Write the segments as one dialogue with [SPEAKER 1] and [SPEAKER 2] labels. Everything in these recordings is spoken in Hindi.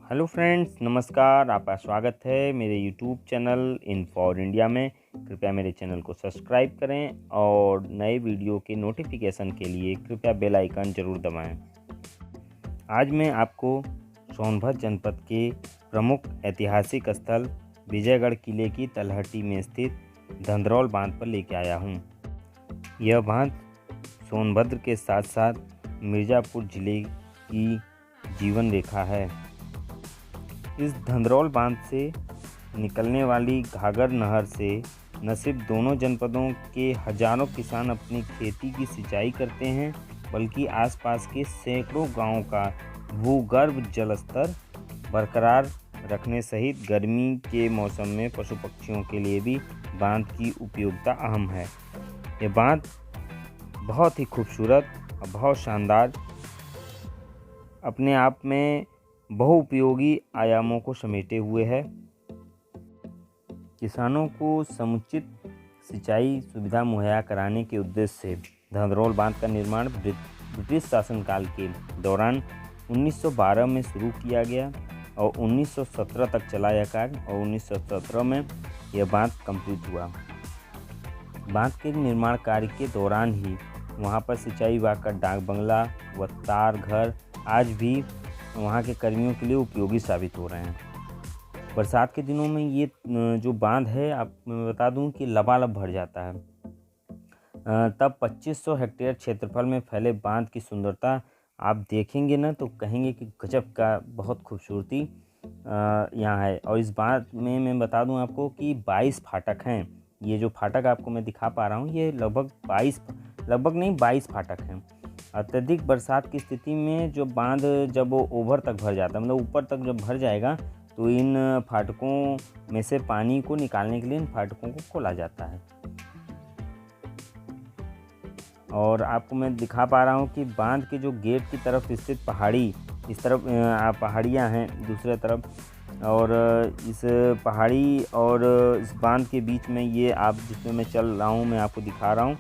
[SPEAKER 1] हेलो फ्रेंड्स, नमस्कार। आपका स्वागत है मेरे YouTube channel in for India में। कृपया मेरे चैनल को सब्सक्राइब करें और नए वीडियो के नोटिफिकेशन के लिए कृपया बेल आइकन ज़रूर दबाएं। आज मैं आपको सोनभद्र जनपद के प्रमुख ऐतिहासिक स्थल विजयगढ़ किले की तलहटी में स्थित धंधरौल बांध पर लेके आया हूँ। यह बांध सोनभद्र के साथ साथ मिर्ज़ापुर जिले की जीवन रेखा है। इस धंधरौल बांध से निकलने वाली घाघर नहर से न सिर्फ दोनों जनपदों के हजारों किसान अपनी खेती की सिंचाई करते हैं, बल्कि आसपास के सैकड़ों गांवों का भूगर्भ जल स्तर बरकरार रखने सहित गर्मी के मौसम में पशु पक्षियों के लिए भी बांध की उपयोगिता अहम है। ये बांध बहुत ही खूबसूरत और बहुत शानदार, अपने आप में बहुउपयोगी आयामों को समेटे हुए है। किसानों को समुचित सिंचाई सुविधा मुहैया कराने के उद्देश्य से धंधरौल बांध का निर्माण ब्रिटिश शासनकाल के दौरान 1912 में शुरू किया गया और 1917 तक चला यह कार्य और 1917 में यह बांध कंप्लीट हुआ। बांध के निर्माण कार्य के दौरान ही वहां पर सिंचाई विभाग का डाक बंगला व तार घर आज भी वहाँ के कर्मियों के लिए उपयोगी साबित हो रहे हैं। बरसात के दिनों में ये जो बांध है, आप मैं बता दूं कि लबालब भर जाता है। तब 2500 हेक्टेयर क्षेत्रफल में फैले बांध की सुंदरता आप देखेंगे ना तो कहेंगे कि गजब का, बहुत खूबसूरती यहाँ है। और इस बांध में मैं बता दूं आपको कि 22 फाटक हैं। ये जो फाटक आपको मैं दिखा पा रहा हूँ, ये लगभग नहीं 22 फाटक हैं। अत्यधिक बरसात की स्थिति में जो बांध जब वो ओवर तक भर जाता है, मतलब ऊपर तक जब भर जाएगा, तो इन फाटकों में से पानी को निकालने के लिए इन फाटकों को खोला जाता है। और आपको मैं दिखा पा रहा हूँ कि बांध के जो गेट की तरफ स्थित पहाड़ी, इस तरफ पहाड़ियाँ हैं दूसरे तरफ, और इस पहाड़ी और इस बांध के बीच में ये आप जिसमें मैं चल रहा हूँ, मैं आपको दिखा रहा हूँ,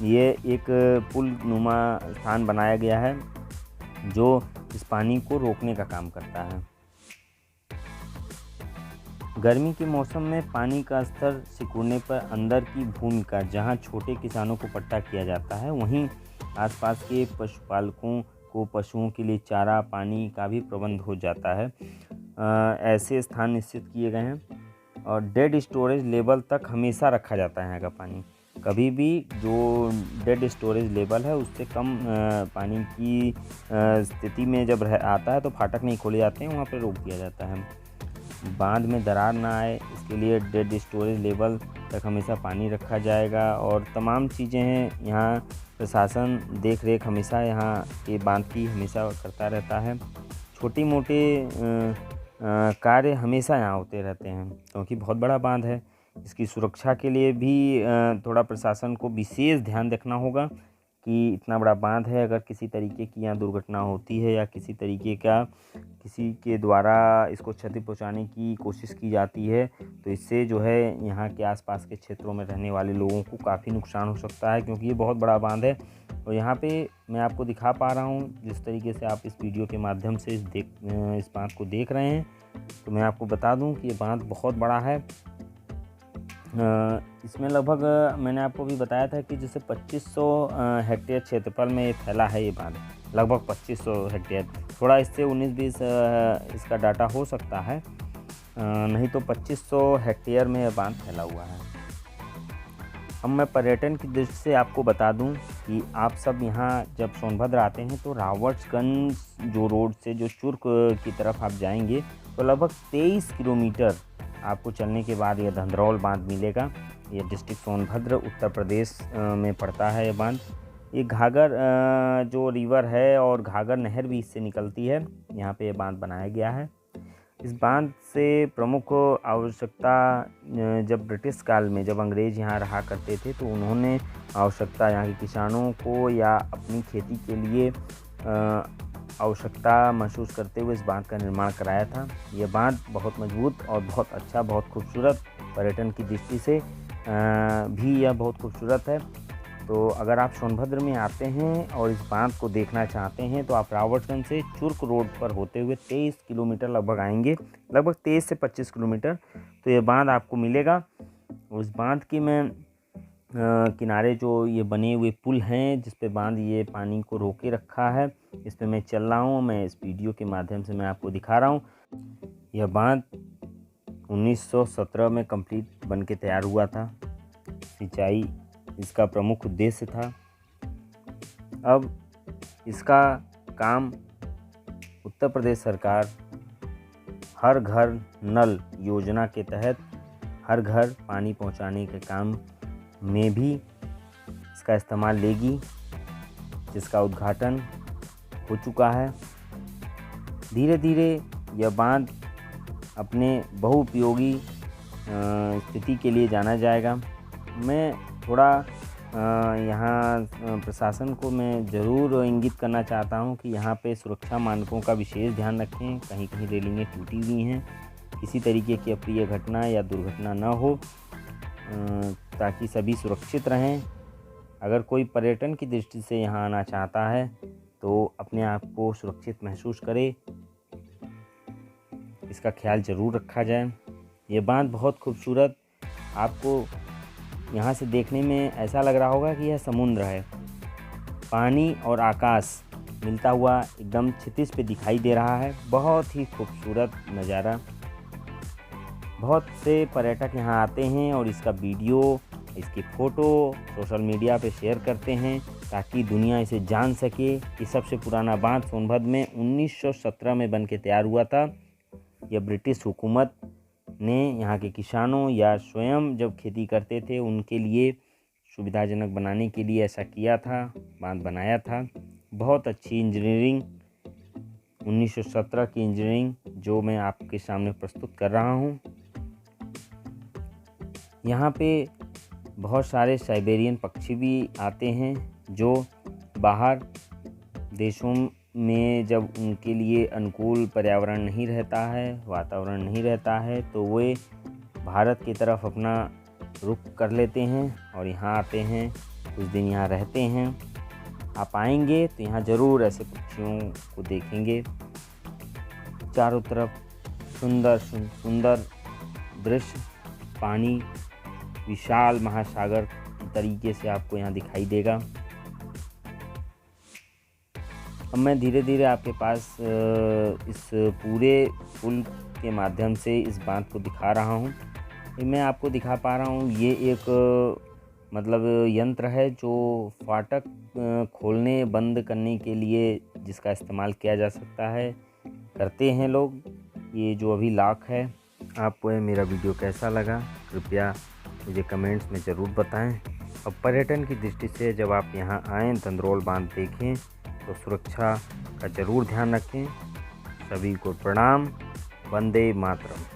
[SPEAKER 1] ये एक पुल नुमा स्थान बनाया गया है जो इस पानी को रोकने का काम करता है। गर्मी के मौसम में पानी का स्तर सिकुड़ने पर अंदर की भूमि का जहां छोटे किसानों को पट्टा किया जाता है, वहीं आसपास के पशुपालकों को पशुओं के लिए चारा पानी का भी प्रबंध हो जाता है। ऐसे स्थान निश्चित किए गए हैं और डेड स्टोरेज लेवल तक हमेशा रखा जाता है यहाँ का पानी। कभी भी जो डेड स्टोरेज लेवल है उससे कम पानी की स्थिति में जब आता है तो फाटक नहीं खोले जाते हैं, वहाँ पर रोक दिया जाता है। बांध में दरार ना आए इसके लिए डेड स्टोरेज लेवल तक हमेशा पानी रखा जाएगा और तमाम चीज़ें हैं। यहाँ प्रशासन देख रेख हमेशा यहाँ के बांध की हमेशा करता रहता है। छोटी मोटे कार्य हमेशा यहाँ होते रहते हैं क्योंकि बहुत बड़ा बांध है। इसकी सुरक्षा के लिए भी थोड़ा प्रशासन को विशेष ध्यान रखना होगा कि इतना बड़ा बांध है, अगर किसी तरीके की यहाँ दुर्घटना होती है या किसी तरीके का किसी के द्वारा इसको क्षति पहुंचाने की कोशिश की जाती है तो इससे जो है यहाँ के आसपास के क्षेत्रों में रहने वाले लोगों को काफ़ी नुकसान हो सकता है, क्योंकि ये बहुत बड़ा बांध है। और यहाँ पे मैं आपको दिखा पा रहा हूँ, जिस तरीके से आप इस वीडियो के माध्यम से इस बांध को देख रहे हैं, तो मैं आपको बता दूँ कि ये बांध बहुत बड़ा है। इसमें लगभग मैंने आपको भी बताया था कि जैसे 2500 हेक्टेयर क्षेत्रफल में ये फैला है। ये बांध लगभग 2500 हेक्टेयर, थोड़ा इससे 19-20 इसका डाटा हो सकता है, नहीं तो 2500 हेक्टेयर में यह बांध फैला हुआ है। अब मैं पर्यटन की दृष्टि से आपको बता दूं कि आप सब यहाँ जब सोनभद्र आते हैं तो रावर्ट्सगंज जो रोड से जो चुर्क की तरफ आप जाएंगे तो लगभग 23 किलोमीटर आपको चलने के बाद यह धंधरौल बांध मिलेगा। ये डिस्ट्रिक्ट सोनभद्र उत्तर प्रदेश में पड़ता है। ये बांध, ये घाघर जो रिवर है और घाघर नहर भी इससे निकलती है, यहाँ पे ये बांध बनाया गया है। इस बांध से प्रमुख आवश्यकता, जब ब्रिटिश काल में जब अंग्रेज़ यहाँ रहा करते थे तो उन्होंने आवश्यकता यहाँ के किसानों को या अपनी खेती के लिए आवश्यकता महसूस करते हुए इस बांध का निर्माण कराया था। यह बांध बहुत मजबूत और बहुत अच्छा, बहुत खूबसूरत, पर्यटन की दृष्टि से भी यह बहुत खूबसूरत है। तो अगर आप सोनभद्र में आते हैं और इस बांध को देखना चाहते हैं तो आप रावर्टगंज से चुर्क रोड पर होते हुए 23 किलोमीटर लगभग आएंगे, लगभग 23 से 25 किलोमीटर, तो ये बांध आपको मिलेगा। उस बांध की मैं किनारे जो ये बने हुए पुल हैं जिस पे बांध ये पानी को रोके रखा है, इस पे मैं चल रहा हूँ। मैं इस वीडियो के माध्यम से मैं आपको दिखा रहा हूँ। यह बांध 1917 में कंप्लीट बन के तैयार हुआ था। सिंचाई इसका प्रमुख उद्देश्य था। अब इसका काम उत्तर प्रदेश सरकार हर घर नल योजना के तहत हर घर पानी पहुंचाने के काम में भी इसका इस्तेमाल लेगी, जिसका उद्घाटन हो चुका है। धीरे धीरे यह बांध अपने बहुउपयोगी स्थिति के लिए जाना जाएगा। मैं थोड़ा यहाँ प्रशासन को मैं ज़रूर इंगित करना चाहता हूँ कि यहाँ पे सुरक्षा मानकों का विशेष ध्यान रखें। कहीं कहीं रेलिंगें टूटी हुई हैं, किसी तरीके की अप्रिय घटना या दुर्घटना न हो, ताकि सभी सुरक्षित रहें। अगर कोई पर्यटन की दृष्टि से यहाँ आना चाहता है तो अपने आप को सुरक्षित महसूस करे, इसका ख्याल ज़रूर रखा जाए। ये बांध बहुत खूबसूरत, आपको यहाँ से देखने में ऐसा लग रहा होगा कि यह समुद्र है। पानी और आकाश मिलता हुआ एकदम क्षितिज पे दिखाई दे रहा है। बहुत ही खूबसूरत नज़ारा। बहुत से पर्यटक यहाँ आते हैं और इसका वीडियो, इसकी फ़ोटो सोशल मीडिया पे शेयर करते हैं ताकि दुनिया इसे जान सके कि सबसे पुराना बांध सोनभद्र में 1917 में बन के तैयार हुआ था। यह ब्रिटिश हुकूमत ने यहाँ के किसानों या स्वयं जब खेती करते थे उनके लिए सुविधाजनक बनाने के लिए ऐसा किया था, बांध बनाया था। बहुत अच्छी इंजीनियरिंग, 1917 की इंजीनियरिंग जो मैं आपके सामने प्रस्तुत कर रहा हूँ। यहाँ पे बहुत सारे साइबेरियन पक्षी भी आते हैं जो बाहर देशों में जब उनके लिए अनुकूल पर्यावरण नहीं रहता है, वातावरण नहीं रहता है, तो वे भारत की तरफ अपना रुख कर लेते हैं और यहाँ आते हैं, कुछ दिन यहाँ रहते हैं। आप आएंगे तो यहाँ ज़रूर ऐसे पक्षियों को देखेंगे। चारों तरफ सुंदर सुंदर दृश्य, पानी विशाल महासागर तरीके से आपको यहाँ दिखाई देगा। अब मैं धीरे धीरे आपके पास इस पूरे पुल के माध्यम से इस बांध को दिखा रहा हूँ। मैं आपको दिखा पा रहा हूँ ये एक मतलब यंत्र है जो फाटक खोलने बंद करने के लिए जिसका इस्तेमाल किया जा सकता है, करते हैं लोग। ये जो अभी लॉक है। आपको मेरा वीडियो कैसा लगा कृपया मुझे कमेंट्स में ज़रूर बताएं। अब पर्यटन की दृष्टि से जब आप यहाँ आएँ, दंतरोल बांध देखें तो सुरक्षा का ज़रूर ध्यान रखें। सभी को प्रणाम। वंदे मातरम।